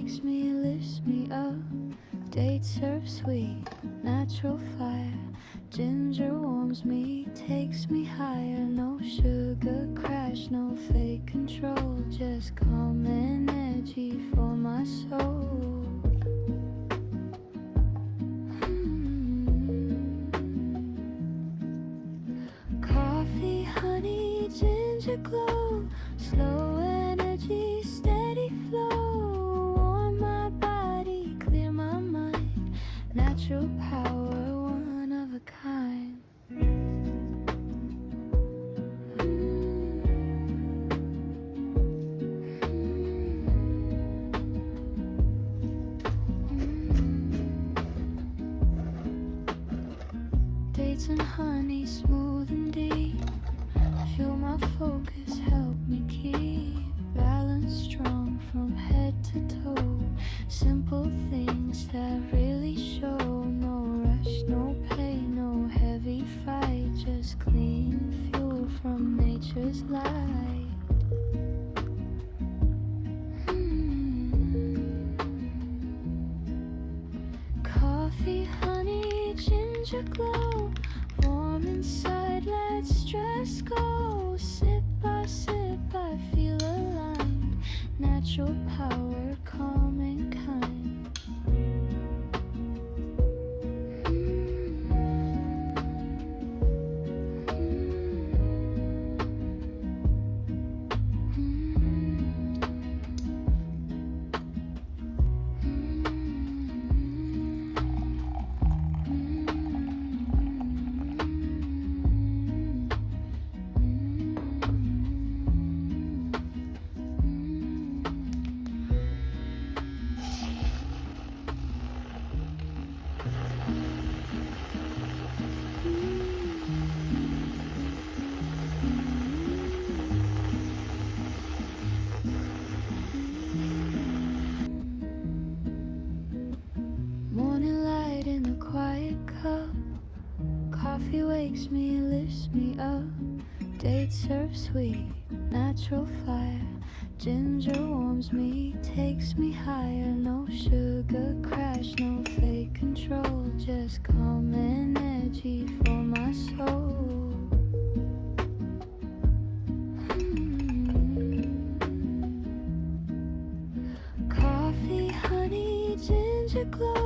wakes me, lifts me up. Dates serve sweet, natural fire. Ginger warms me, takes me higher. No sugar crash, no fake control. Just calm energy for my soul. Coffee, honey, ginger glow. Slow energy, steady flow. Warm my body, clear my mind. Natural power, one of a kind. Dates and honey, smooth and deep. Feel my focus, help me keep balance strong from head to toe. Simple things that really show. No rush, no pain, no heavy fight. Just clean fuel from nature's light. Coffee, honey, ginger glow. Warm inside, let stress go. Sip by sip, I feel aligned. Natural power, calm and kind. Morning light in a quiet cup. Coffee wakes me, lifts me up. Dates serve sweet, natural fire. Ginger warms me, takes me higher. No sugar crash, no fake control. Just calm energy for my soul. Coffee, honey, ginger glow.